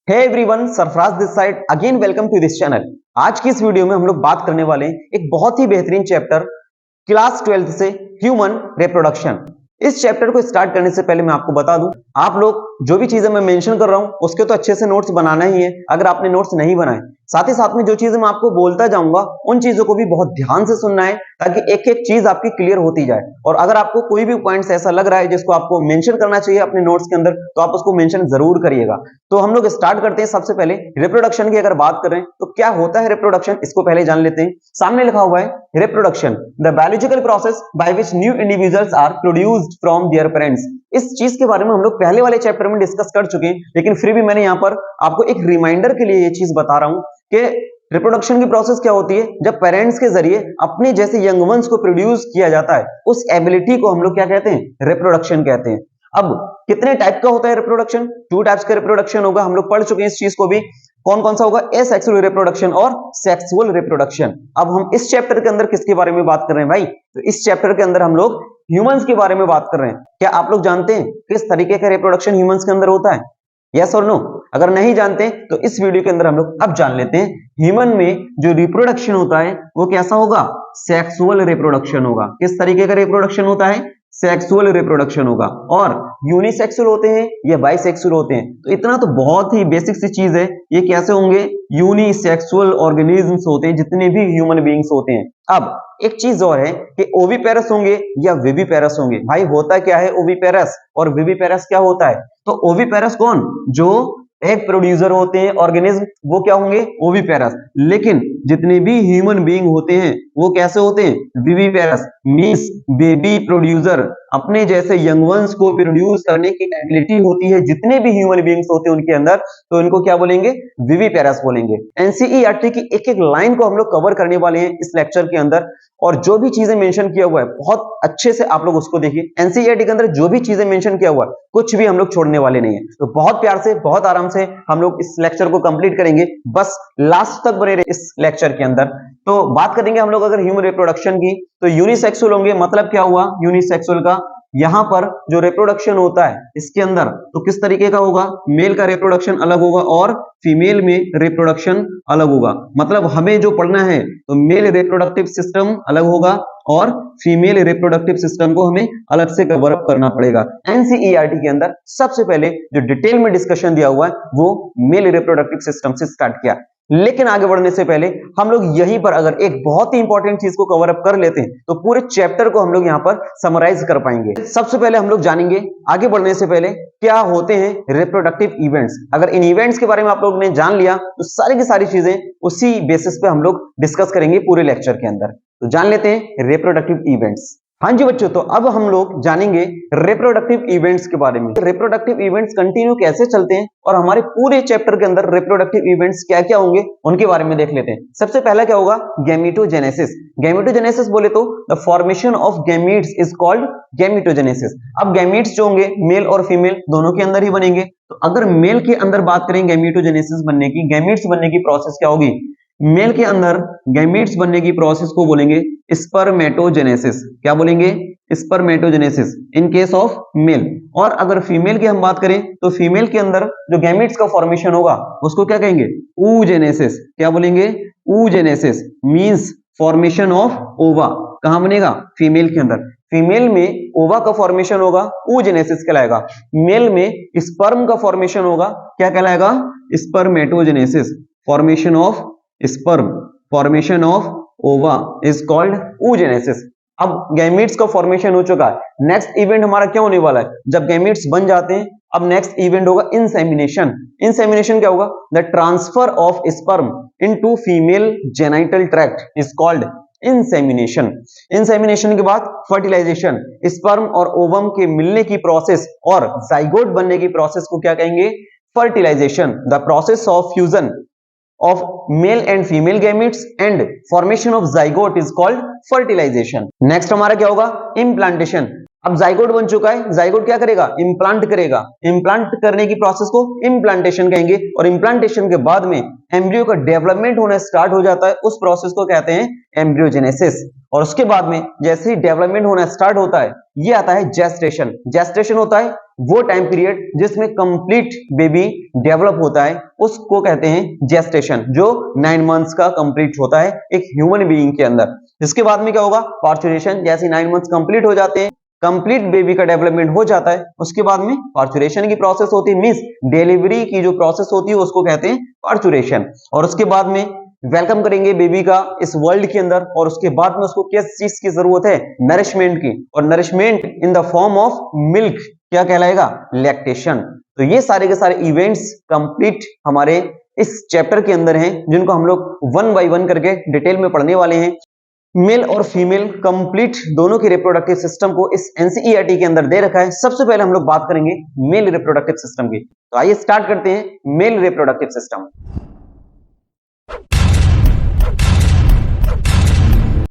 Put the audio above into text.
Hey everyone, Sarfaraz this side again welcome to this channel. आज की इस वीडियो में हम लोग बात करने वाले हैं एक बहुत ही बेहतरीन चैप्टर क्लास 12th से ह्यूमन रिप्रोडक्शन। इस चैप्टर को स्टार्ट करने से पहले मैं आपको बता दूं, आप लोग जो भी चीजें मैं मेंशन कर रहा हूं उसके तो अच्छे से नोट्स बनाना ही है। अगर आपने नोट्स नहीं बनाए, साथ ही साथ में जो चीजें मैं आपको बोलता जाऊंगा उन चीजों को भी बहुत ध्यान से सुनना है ताकि एक एक चीज आपकी क्लियर होती जाए। और अगर आपको कोई भी पॉइंट्स ऐसा लग रहा है जिसको आपको मेंशन करना चाहिए अपने नोट्स के अंदर, तो आप उसको मेंशन जरूर करिएगा। तो हम लोग स्टार्ट करते हैं। सबसे पहले रिप्रोडक्शन की अगर बात करें तो क्या होता है रिप्रोडक्शन, इसको पहले जान लेते हैं। सामने लिखा हुआ है reproduction, the biological process by which new individuals are produced from their parents. इस चीज के बारे में हम लोग पहले वाले चैप्टर में डिस्कस कर चुके हैं, लेकिन फिर भी मैंने यहां पर आपको एक रिमाइंडर के लिए ये चीज बता रहा हूं कि रिप्रोडक्शन की प्रोसेस क्या होती है। जब पेरेंट्स के जरिए अपने जैसे यंग वंस को प्रोड्यूस किया जाता है, उस एबिलिटी को हम लोग क्या कहते हैं, रिप्रोडक्शन कहते हैं। अब कितने टाइप का होता है रिप्रोडक्शन? 2 टाइप्स का रिप्रोडक्शन होगा, हम लोग पढ़ चुके हैं इस चीज को भी। कौन कौन सा होगा? एसेक्सुअल रिप्रोडक्शन और सेक्सुअल रिप्रोडक्शन। अब हम इस चैप्टर के अंदर किसके बारे में बात कर रहे हैं भाई? तो इस चैप्टर के अंदर हम लोग ह्यूमंस के बारे में बात कर रहे हैं। क्या आप लोग जानते हैं किस तरीके का रिप्रोडक्शन ह्यूमंस के अंदर होता है? यस और नो? अगर नहीं जानते तो इस वीडियो के अंदर हम लोग अब जान लेते हैं। ह्यूमन में जो रिप्रोडक्शन होता है वो कैसा होगा? सेक्सुअल रिप्रोडक्शन होगा। किस तरीके का रिप्रोडक्शन होता है? सेक्सुअल रिप्रोडक्शन होगा। और यूनिसेक्सुअल होते हैं या बाइसेक्सुअल होते हैं? तो इतना तो बहुत ही बेसिक सी चीज है, ये कैसे होंगे? यूनिसेक्सुअल ऑर्गेनिजम्स होते हैं जितने भी ह्यूमन बीइंग्स होते हैं। अब एक चीज और है कि ओविपेरस होंगे या विविपेरस होंगे। भाई होता क्या है ओविपेरस और विविपेरस क्या होता है? तो ओविपेरस कौन? जो एग प्रोड्यूसर होते हैं ऑर्गेनिज्म, वो क्या होंगे? ओविपेरस। लेकिन जितने भी ह्यूमन बीइंग होते हैं वो कैसे होते हैं? विविपेरस। मींस बेबी प्रोड्यूसर, अपने जैसे यंग वंस को प्रोड्यूस करने की एबिलिटी होती है जितने भी ह्यूमन बीइंग्स होते हैं उनके अंदर, तो इनको क्या बोलेंगे? विविपेरस बोलेंगे। एनसीईआरटी की एक एक लाइन को हम लोग कवर करने वाले हैं इस लेक्चर के अंदर, और जो भी चीजें मेंशन किया हुआ है बहुत अच्छे से आप लोग उसको देखिए। एनसीईआरटी के अंदर जो भी चीजें मेंशन किया हुआ है कुछ भी हम लोग छोड़ने वाले नहीं है। तो बहुत प्यार से, बहुत आराम से हम लोग इस लेक्चर को कंप्लीट करेंगे। बस लास्ट तक बने रहे इस लेक्चर के अंदर। तो बात करेंगे हम लोग अगर ह्यूमन रिप्रोडक्शन की, तो यूनिसेक्सुअल होंगे। मतलब क्या हुआ यूनिसेक्सुअल का? यहां पर जो रिप्रोडक्शन होता है इसके अंदर तो किस तरीके का होगा? मेल का रिप्रोडक्शन अलग होगा और फीमेल में रिप्रोडक्शन अलग होगा। मतलब हमें जो पढ़ना है तो मेल रिप्रोडक्टिव सिस्टम अलग होगा और फीमेल रिप्रोडक्टिव सिस्टम को हमें अलग से कवर अप करना पड़ेगा। एनसीईआरटी के अंदर सबसे पहले जो डिटेल में डिस्कशन दिया हुआ है वो मेल रिप्रोडक्टिव सिस्टम से स्टार्ट किया। लेकिन आगे बढ़ने से पहले हम लोग यहीं पर अगर एक बहुत ही इंपॉर्टेंट चीज को कवर अप कर लेते हैं तो पूरे चैप्टर को हम लोग यहां पर समराइज कर पाएंगे। सबसे पहले हम लोग जानेंगे आगे बढ़ने से पहले क्या होते हैं रिप्रोडक्टिव इवेंट्स। अगर इन इवेंट्स के बारे में आप लोग ने जान लिया तो सारी की सारी चीजें उसी बेसिस पे हम लोग डिस्कस करेंगे पूरे लेक्चर के अंदर। तो जान लेते हैं रिप्रोडक्टिव इवेंट्स। हाँ जी बच्चों, तो अब हम लोग जानेंगे रिप्रोडक्टिव इवेंट्स के बारे में। रिप्रोडक्टिव इवेंट्स कंटिन्यू कैसे चलते हैं और हमारे पूरे चैप्टर के अंदर रिप्रोडक्टिव इवेंट्स क्या क्या होंगे उनके बारे में देख लेते हैं। सबसे पहला क्या होगा? गैमेटोजेनेसिस। गैमेटोजेनेसिस बोले तो the formation of gametes is called gametogenesis. अब गैमीट्स जो होंगे मेल और फीमेल दोनों के अंदर ही बनेंगे। तो अगर मेल के अंदर बात करें गैमेटोजेनेसिस बनने की, गैमीट्स बनने की प्रोसेस क्या होगी? मेल के अंदर गैमीट्स बनने की प्रोसेस को बोलेंगे स्पर्मेटोजेनेसिस। क्या बोलेंगे? Spermatogenesis in case of male. और अगर फीमेल की हम बात करें तो फीमेल के अंदर जो गैमीट्स का फॉर्मेशन होगा उसको क्या कहेंगे? oogenesis। क्या बोलेंगे? oogenesis मींस फॉर्मेशन ऑफ ओवा। कहां बनेगा? फीमेल के अंदर। फीमेल में ओवा का फॉर्मेशन होगा, oogenesis कहलाएगा। मेल में स्पर्म का फॉर्मेशन होगा, क्या कहलाएगा? Spermatogenesis. Formation of sperm, formation of ओवा इज कॉल्ड oogenesis। अब गैमीट्स का फॉर्मेशन हो चुका है। नेक्स्ट इवेंट हमारा क्या होने वाला है? जब गैमीट्स बन जाते हैं अब नेक्स्ट इवेंट होगा इंसेमिनेशन। इंसेमिनेशन क्या होगा? The transfer of sperm into female genital tract is called insemination. Insemination के बाद फर्टिलाइजेशन, स्पर्म और ओवम के मिलने की प्रोसेस और जाइगोट बनने की प्रोसेस को क्या कहेंगे? Fertilisation. The process of fusion of male and female gametes and formation of zygote is called fertilization. next हमारा क्या होगा? implantation। अब जाइगोट बन चुका है, जाइगोट क्या करेगा, इम्प्लांट करेगा, इम्प्लांट करने की प्रोसेस को इम्प्लांटेशन कहेंगे, और इम्प्लांटेशन के बाद में एम्ब्रियो का डेवलपमेंट होना स्टार्ट हो जाता है, उस प्रोसेस को कहते हैं एम्ब्रियोजेनेसिस। और उसके बाद में जैसे ही डेवलपमेंट होना स्टार्ट होता है, ये आता है जेस्टेशन। जेस्टेशन होता है वो टाइम पीरियड जिसमें कंप्लीट बेबी डेवलप होता है, उसको कहते हैं जेस्टेशन, जो 9 मंथ्स का कंप्लीट होता है एक ह्यूमन बीइंग के अंदर। इसके बाद में क्या होगा, पार्चुरेशन। जैसे 9 मंथ्स कंप्लीट हो जाते हैं, कंप्लीट बेबी का डेवलपमेंट हो जाता है, उसके बाद में पार्चुरेशन की प्रोसेस होती है, मींस डिलीवरी की जो प्रोसेस होती है उसको कहते हैं पार्चुरेशन। और उसके बाद में वेलकम करेंगे बेबी का इस वर्ल्ड के अंदर, और उसके बाद में उसको किस चीज की जरूरत है, नरिशमेंट की, और nourishment in the form of milk क्या कहलाएगा, लैक्टेशन। तो ये सारे के सारे इवेंट्स कंप्लीट हमारे इस चैप्टर के अंदर हैं, जिनको हम लोग वन बाय वन करके डिटेल में पढ़ने वाले हैं। मेल और फीमेल कंप्लीट दोनों के रिप्रोडक्टिव सिस्टम को इस एनसीईआरटी के अंदर दे रखा है। सबसे पहले हम लोग बात करेंगे मेल रिप्रोडक्टिव सिस्टम की। तो आइए स्टार्ट करते हैं मेल रिप्रोडक्टिव सिस्टम।